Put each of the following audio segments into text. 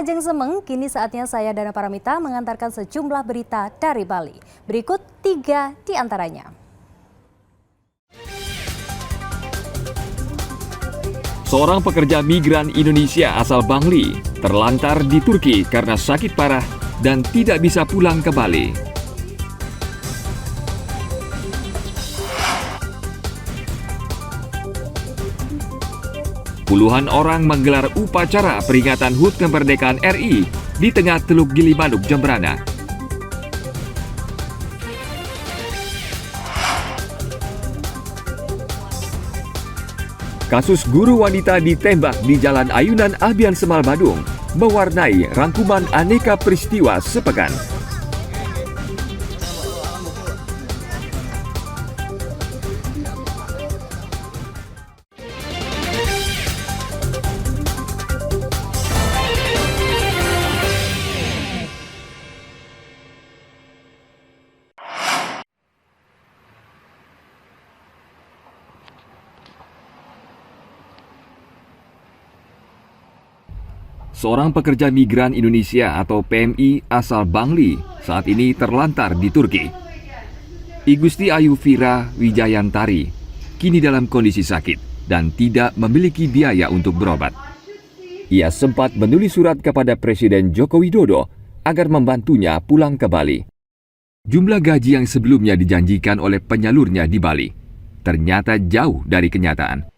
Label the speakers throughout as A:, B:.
A: Ajeng Semeng, kini saatnya saya Dana Paramita mengantarkan sejumlah berita dari Bali. Berikut 3 di antaranya.
B: Seorang pekerja migran Indonesia asal Bangli terlantar di Turki karena sakit parah dan tidak bisa pulang ke Bali. Puluhan orang menggelar upacara peringatan HUT kemerdekaan RI di tengah Teluk Gilimanuk, Jemberana. Kasus guru wanita ditembak di Jalan Ayunan Abian Semal Badung mewarnai rangkuman aneka peristiwa sepekan. Seorang pekerja migran Indonesia atau PMI asal Bangli saat ini terlantar di Turki. Igusti Ayu Fira Wijayantari kini dalam kondisi sakit dan tidak memiliki biaya untuk berobat. Ia sempat menulis surat kepada Presiden Joko Widodo agar membantunya pulang ke Bali. Jumlah gaji yang sebelumnya dijanjikan oleh penyalurnya di Bali ternyata jauh dari kenyataan.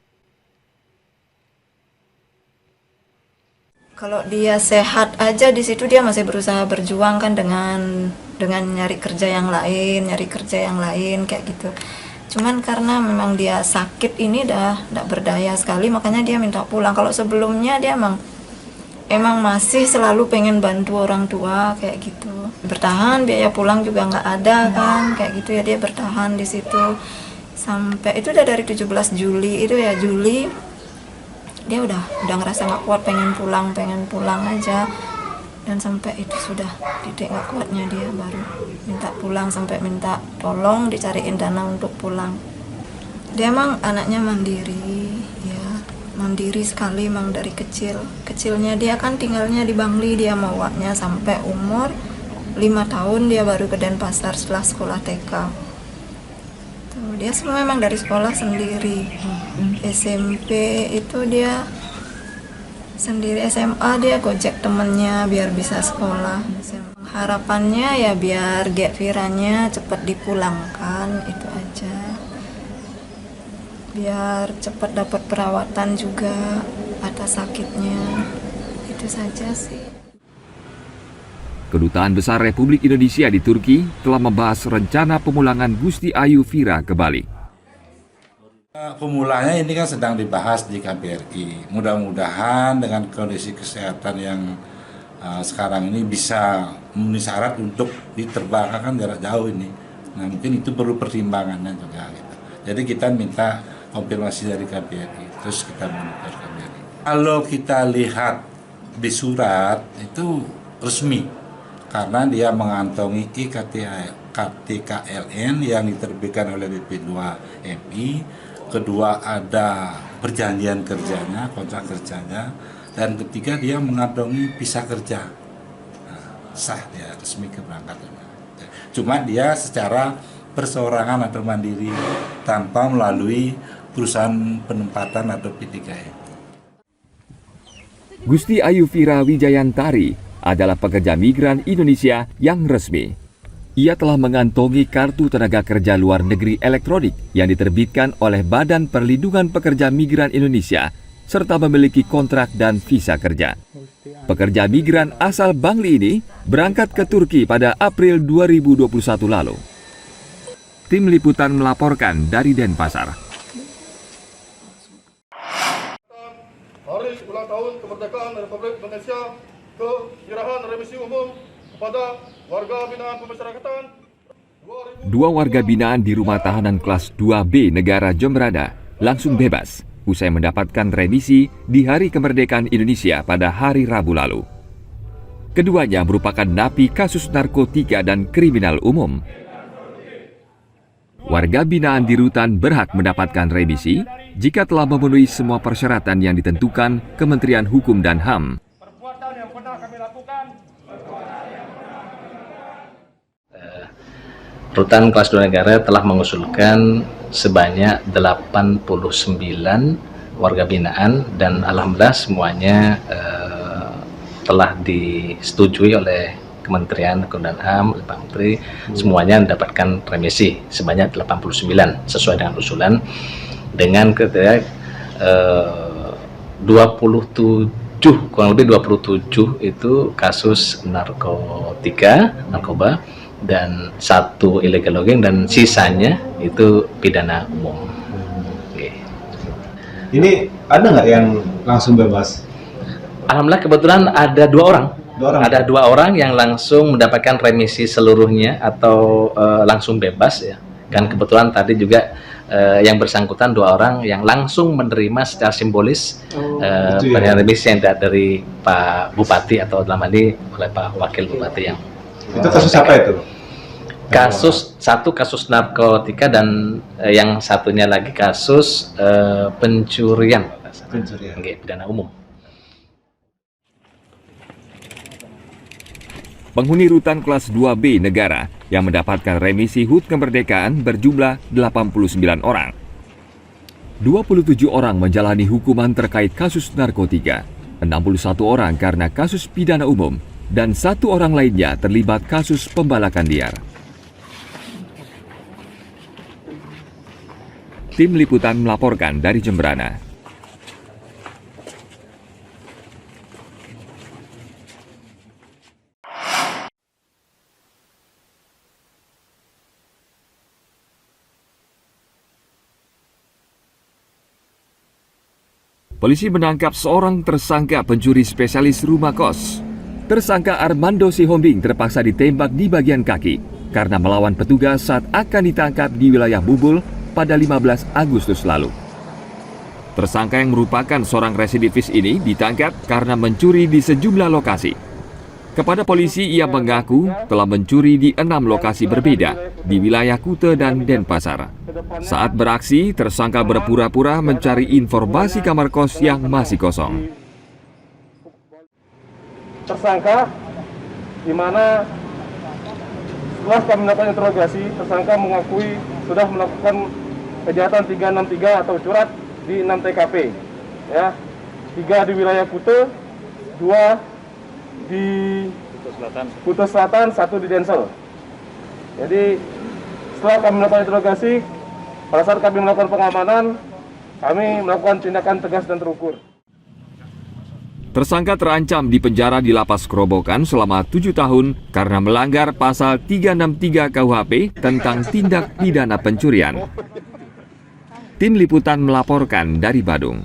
C: Kalau dia sehat aja di situ dia masih berusaha berjuang kan dengan nyari kerja yang lain kayak gitu. Cuman karena memang dia sakit ini dah tidak berdaya sekali, makanya dia minta pulang. Kalau sebelumnya dia emang masih selalu pengen bantu orang tua kayak gitu. Bertahan, biaya pulang juga nggak ada kan kayak gitu ya, dia bertahan di situ sampai itu udah dari 17 Juli itu ya, Juli dia udah ngerasa nggak kuat, pengen pulang aja, dan sampai itu sudah titik nggak kuatnya dia baru minta pulang, sampai minta tolong dicariin dana untuk pulang. Dia emang anaknya mandiri ya, mandiri sekali emang dari kecilnya dia kan tinggalnya di Bangli, dia maunya sampai umur 5 tahun dia baru ke Denpasar setelah sekolah TK. Dia semua memang dari sekolah sendiri. SMP itu dia sendiri, SMA dia gojek temennya biar bisa sekolah. Harapannya ya biar Gek Firanya cepat dipulangkan, itu aja. Biar cepat dapat perawatan juga atas sakitnya. Itu saja sih.
B: Kedutaan Besar Republik Indonesia di Turki telah membahas rencana pemulangan Gusti Ayu Fira ke Bali.
D: Pemulangnya ini kan sedang dibahas di KBRI. Mudah-mudahan dengan kondisi kesehatan yang sekarang ini bisa memenuhi syarat untuk diterbangkan jarak jauh ini. Nah, mungkin itu perlu pertimbangannya juga. Gitu. Jadi kita minta konfirmasi dari KBRI, terus kita monitor KBRI. Kalau kita lihat di surat itu resmi, karena dia mengantongi KTKLN yang diterbitkan oleh BP2 MI, kedua ada perjanjian kerjanya, kontrak kerjanya, dan ketiga dia mengantongi visa kerja. Nah, sah dia resmi keberangkatannya. Cuma dia secara perseorangan atau mandiri tanpa melalui perusahaan penempatan atau P3M.
B: Gusti Ayu Fira Wijayantari adalah pekerja migran Indonesia yang resmi. Ia telah mengantongi kartu tenaga kerja luar negeri elektronik yang diterbitkan oleh Badan Perlindungan Pekerja Migran Indonesia serta memiliki kontrak dan visa kerja. Pekerja migran asal Bangli ini berangkat ke Turki pada April 2021 lalu. Tim Liputan melaporkan dari Denpasar.
E: Hari ulang tahun kemerdekaan Republik Indonesia ke-9 remisi umum kepada warga binaan pemasyarakatan.
B: 2 warga binaan di rumah tahanan kelas 2B Negara Jemberana langsung bebas usai mendapatkan remisi di Hari Kemerdekaan Indonesia pada hari Rabu lalu. Keduanya merupakan napi kasus narkotika dan kriminal umum. Warga binaan di rutan berhak mendapatkan remisi jika telah memenuhi semua persyaratan yang ditentukan Kementerian Hukum dan HAM.
E: Perbuatan yang pernah kami
F: Rutan kelas 2 negara telah mengusulkan sebanyak 89 warga binaan dan alhamdulillah semuanya telah disetujui oleh Kementerian Hukum dan HAM, oleh Pak Menteri, semuanya mendapatkan remisi sebanyak 89 sesuai dengan usulan, dengan kriteria 27, kurang lebih 27 itu kasus narkoba, dan 1 illegal logging, dan sisanya itu pidana umum.
G: Ini ada nggak yang langsung bebas?
F: Alhamdulillah kebetulan ada 2 orang. Ada 2 orang yang langsung mendapatkan remisi seluruhnya atau langsung bebas ya. Kan kebetulan tadi juga yang bersangkutan 2 orang yang langsung menerima secara simbolis remisi yang dari Pak Bupati atau dalam hal ini oleh Pak Wakil Bupati yang
G: Itu kasus apa itu?
F: Satu kasus narkotika dan yang satunya lagi kasus pencurian. Pidana umum.
B: Penghuni rutan kelas 2B negara yang mendapatkan remisi HUT kemerdekaan berjumlah 89 orang. 27 orang menjalani hukuman terkait kasus narkotika, 61 orang karena kasus pidana umum, dan 1 orang lainnya terlibat kasus pembalakan liar. Tim Liputan melaporkan dari Jemberana. Polisi menangkap seorang tersangka pencuri spesialis rumah kos. Tersangka Armando Sihombing terpaksa ditembak di bagian kaki karena melawan petugas saat akan ditangkap di wilayah Bubul pada 15 Agustus lalu. Tersangka yang merupakan seorang residivis ini ditangkap karena mencuri di sejumlah lokasi. Kepada polisi ia mengaku telah mencuri di 6 lokasi berbeda di wilayah Kute dan Denpasar. Saat beraksi, tersangka berpura-pura mencari informasi kamar kos yang masih kosong.
E: Tersangka di mana setelah kami melakukan interogasi, tersangka mengakui sudah melakukan kejahatan 363 atau curat di 6 TKP, ya, 3 di wilayah Kute, 2 di Kute Selatan, 1 di Densel. Jadi setelah kami melakukan interogasi, pada saat kami melakukan pengamanan, kami melakukan tindakan tegas dan terukur.
B: Tersangka terancam dipenjara di Lapas Kerobokan selama 7 tahun karena melanggar pasal 363 KUHP tentang tindak pidana pencurian. Tim Liputan melaporkan dari Badung.